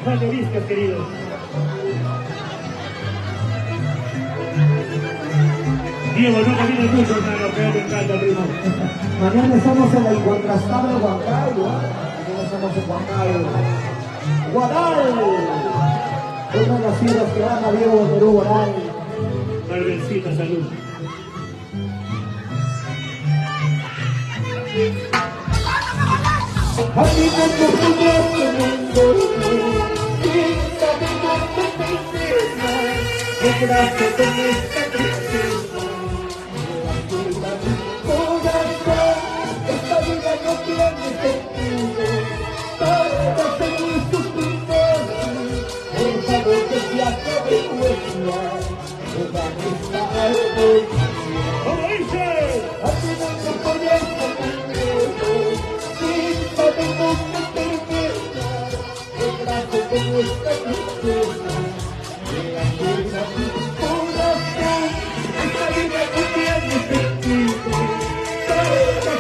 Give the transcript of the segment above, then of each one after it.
Juan de Vizcas, queridos. Diego, no camines mucho, hermano, pero me encanta, primo. Mañana estamos en el incontrastable Huancayo. Mañana estamos en Huancayo. Guadal. Una de las ciudades que ama Diego de Perú, Guadal. Marvelcita, salud. Caminando por este mundo, sin saber dónde princesa, que gracias con esta tristeza, la vida de mi corazón, esta vida no tiene sentido, para seguir sufriendo así, por favor que se acabe nuestra, toda nuestra armonía. ¿Cómo dice? Caminando por este mundo, sin saber dónde terminar, el brazo de nuestra tristeza, de la fuerza de tu corazón, esta vida no tiene sentido, para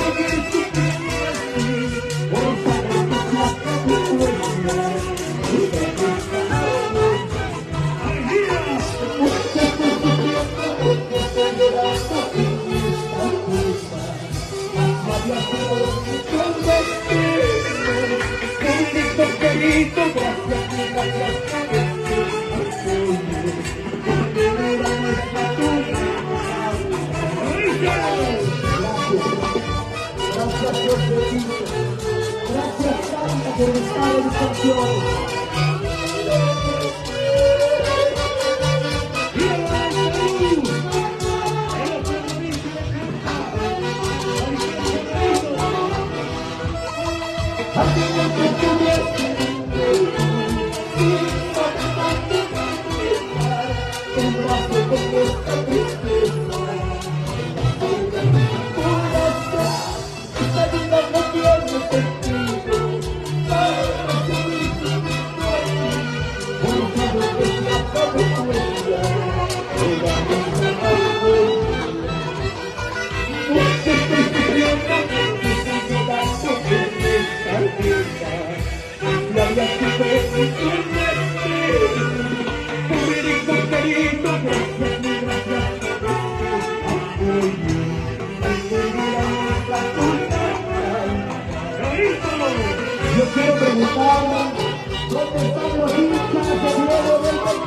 seguir sufriendo así, por saber que se acabe nuestra, toda nuestra armonía. Mucho estoy sufriendo, porque estoy llorando sin esta culpa. Había sido mucho destino, querido, querido, gracias, gracias por este apoyo, porque era nuestra tuya. Gracias, Dios bendito, gracias Santa por estar en canciones. Yo quiero preguntar, ¿dónde están los hinchas de Diego del Perú?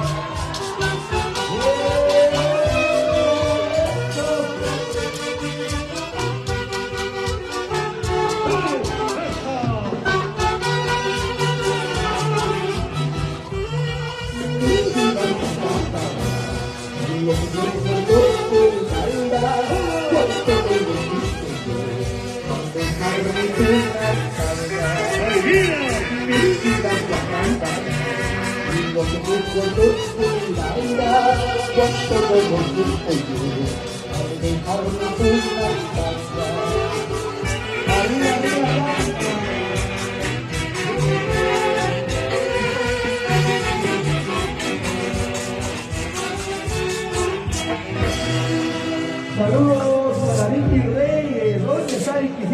Saludos para Vicky Reyes, ¿dónde está Vicky?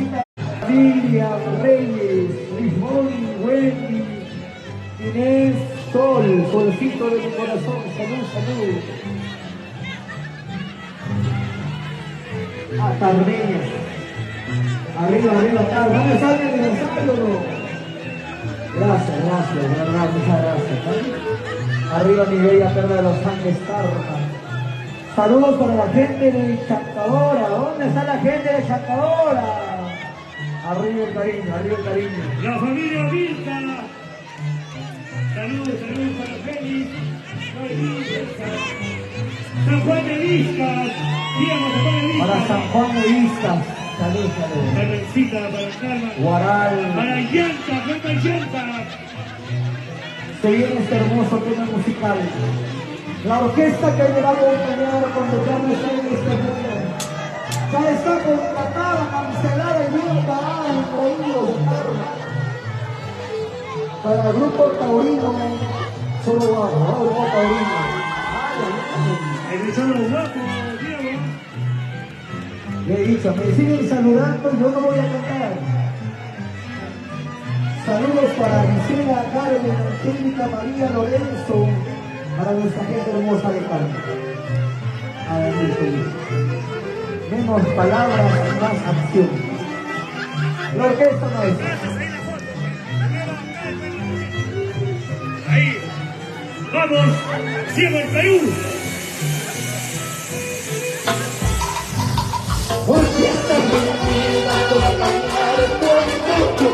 Miriam Reyes, Lismoni, Wendy, Inés, Sol, solcito de mi corazón, salud, salud. A Tardeña, arriba, arriba, Tardeña, ¿dónde está el aniversario? Gracias, gracias, de verdad, muchas gracias. Arriba mi bella perla de los Andes, Tarma. Saludos para la gente de Chancadora. ¿Dónde está la gente de Chancadora? Arriba el cariño, arriba el cariño. La familia Vilca. Saludos, saludos para Félix. San Juan de Vizcas. Diego, San Juan de Vizcas. Para San Juan de Vizcas. Salud, salud. Carmencita para Carmen. Guaral. Para Llanta, Plata Llanta. Se viene este hermoso tema musical. La orquesta que me va a acompañar cuando ya no esté en este mundo ya está contratada, cancelada y bien pagada en Prohibidos de Carmen. Para el grupo taurino, solo guapo, grupo taurino. El solo guapo, Diego. Le he dicho, me siguen saludando y yo no voy a cantar. Saludos para Gisela, Carmen, Angélica, María, Lorenzo, para nuestra gente hermosa de Carmen. Adelante. Menos palabras, más acción. La orquesta maestra. Ahí. Vamos, ciego el Perú. Porque esta vida toda la mar cuando yo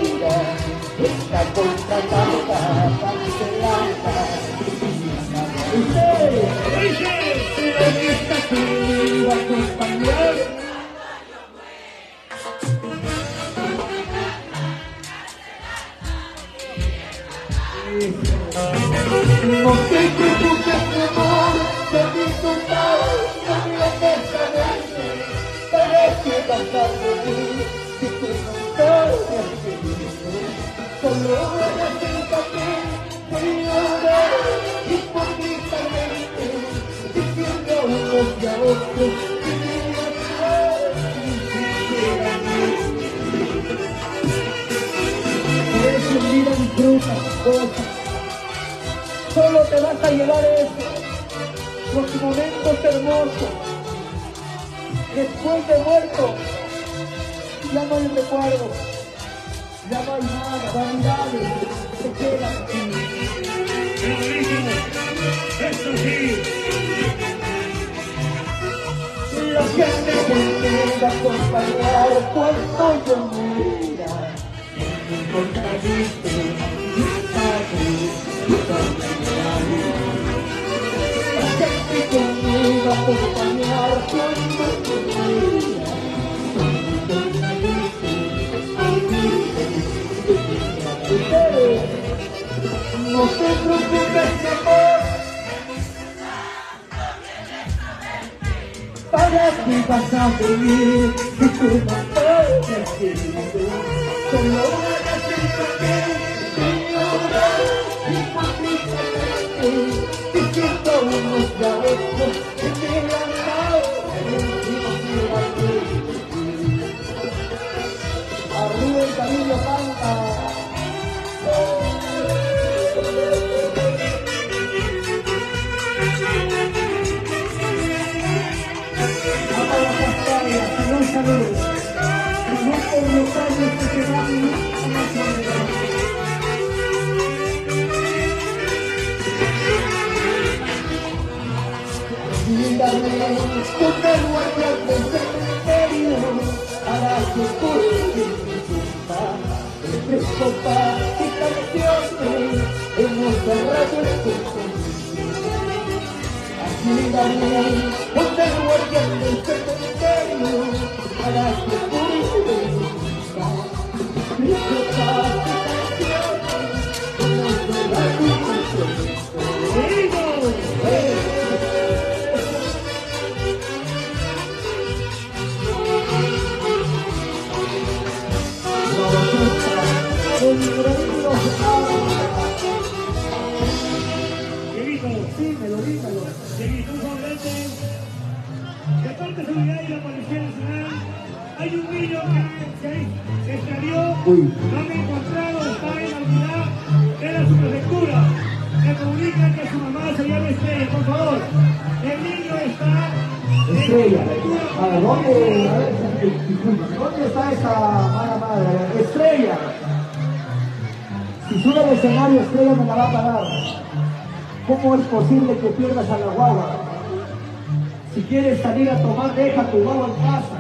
mira, esta contra tanta cancelada. Esta que iba a acompañar. No te preocupes, mi amor, de mi compadre, no me dejes verme, para que vas a venir, si tú no sabes querido, solo necesítate, que llorar hipócritamente, diciendo unos y a otros que me amas ni siquiera a mí. Por eso mira mi fruta, cosas. Solo te vas a llevar eso, los momentos hermosos. Después de muerto, ya no hay recuerdo, ya no hay nada, vanidades, se quedan aquí. Esto sí. La gente que me va a acompañar cuando yo muera, me encontrariste, la gente que me va a acompañar cuando yo muera, ustedes, no te preocupes, mi amor, para que vas a venir, si tú no puedes querido, solo necesito que llorar hipócritamente, diciendo unos y a otros que me han dado arriba el camino canta. No saludos, no por los años que se dan a la soledad. Mírame, tú te guardas del cementerio, para que corte mi tumba, entre copas y canciones, hemos cerrado el compromiso. Mírame, tú te guardas del cementerio, para que corte mi tumba, entre copas y canciones, hemos cerrado el compromiso. Dieguito, Dímelo. Dieguito, un favorete. De parte de seguridad y la Policía Nacional, hay un niño que se extravió, no han encontrado, está en la unidad de la subprefectura. Me comunican que su mamá se llama Estrella, por favor. El niño está en la Estrella, subprefectura. a ver, ¿dónde está esa mala madre? Estrella. Si sube al escenario, Estrella me la va a pagar. ¿Cómo es posible que pierdas a la guagua? Si quieres salir a tomar, deja tu guagua en casa.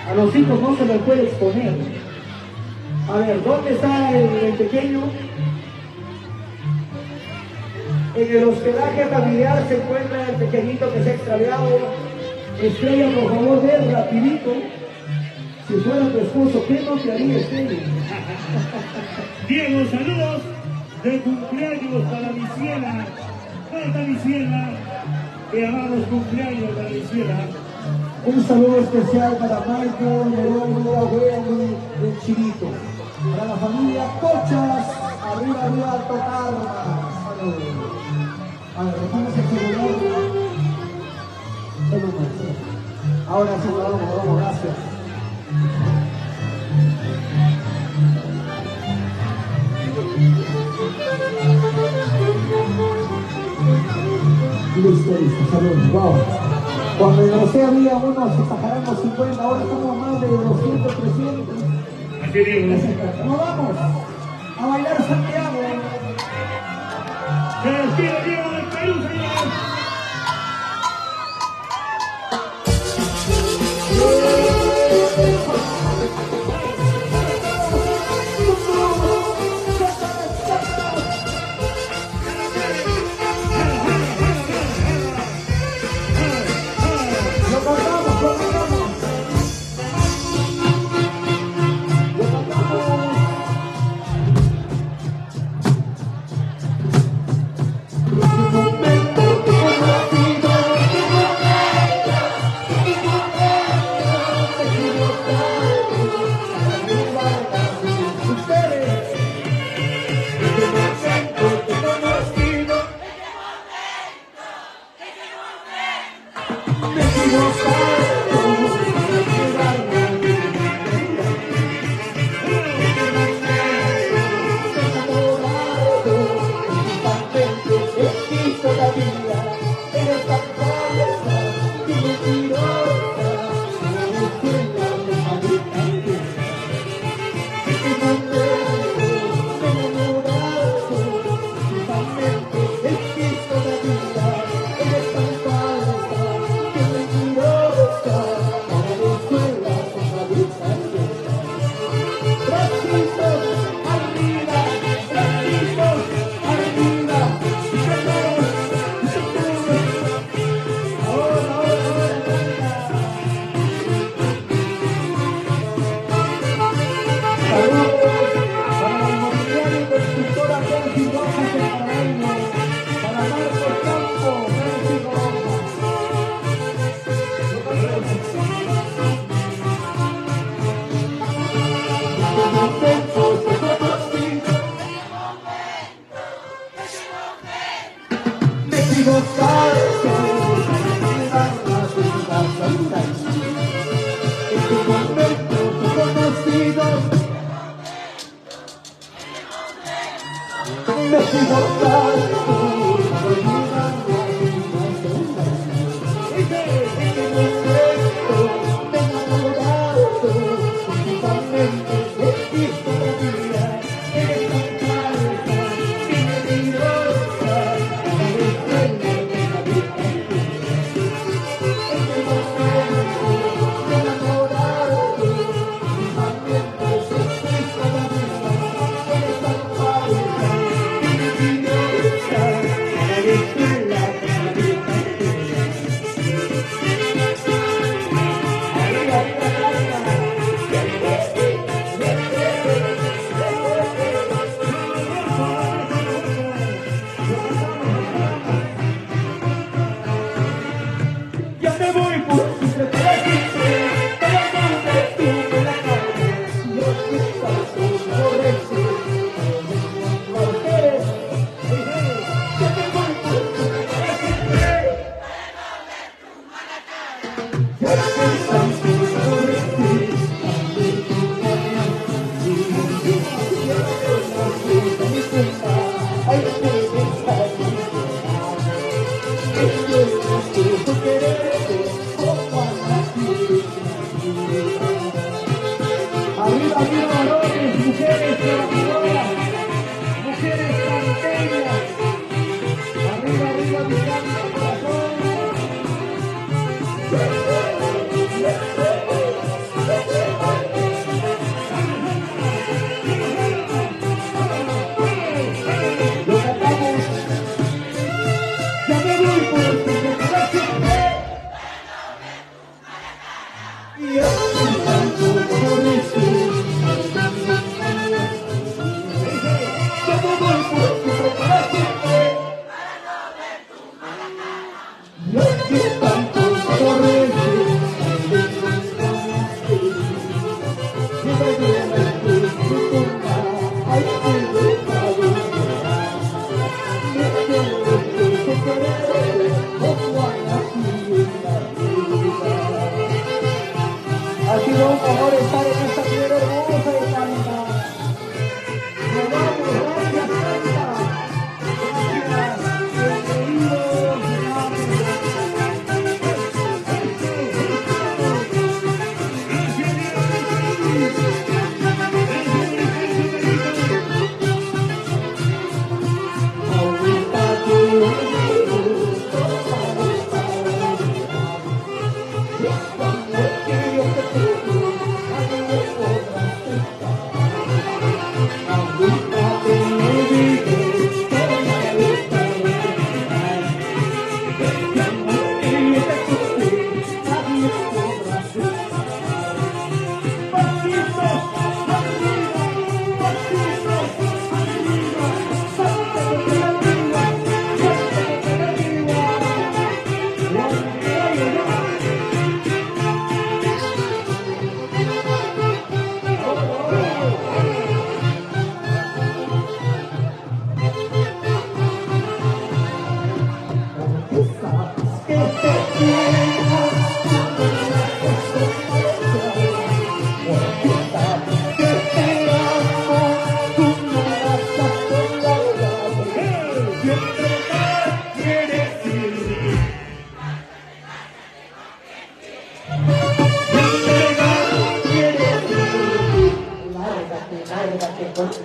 A los hijos no se les puede exponer. A ver, ¿dónde está el pequeño? En el hospedaje familiar se encuentra el pequeñito que se ha extraviado. Estrella, por favor, ven rapidito. Si fuera tu esposo, ¿qué no te haría, Estrella? Diego, saludos de cumpleaños para mi ciela. ¿Dónde está mi ciela? Que amamos cumpleaños para mi ciela. Un saludo especial para Michael, León, Abuelo, el Chirito. Para la familia Cochas, arriba, Alto Carmas. A ver, dejamos el celular. Ahora sí, vamos, gracias. Listo, saludos. Wow. Cuando ingresé había unos sajarangos 50, ahora estamos más de 200, 300. Así digo. Nos vamos a bailar Santiago. Se despide Diego del Perú, señores.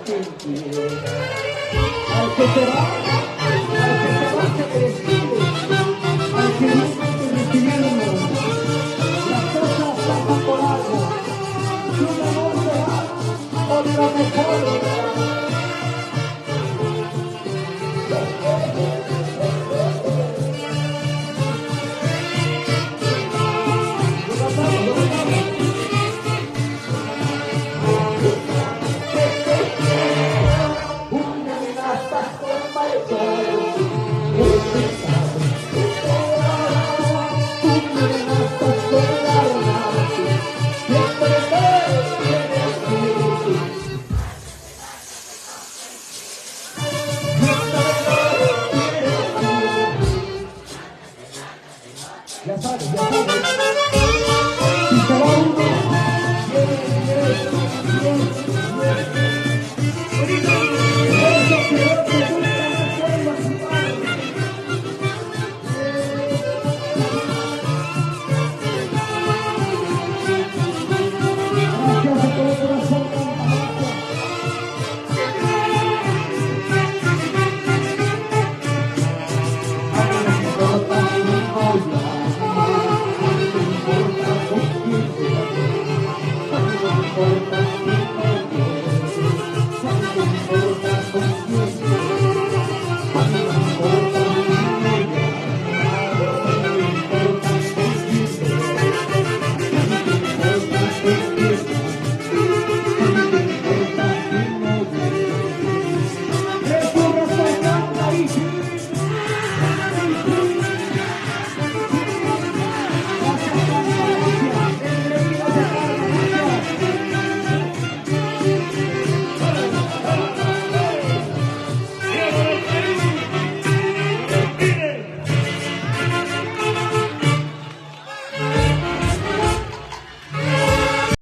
quien quiera. Al que se va se despide, al que nunca te recibimos. Las cosas pasan por algo, si un amor se va, otra mejor. Ya sabes, ya sabes. Si se va uno, viene. Eso que no te gusta, no vuelvas a jugar. Gracias a todo corazón, campanazo. A mí no me importa mi novia. Por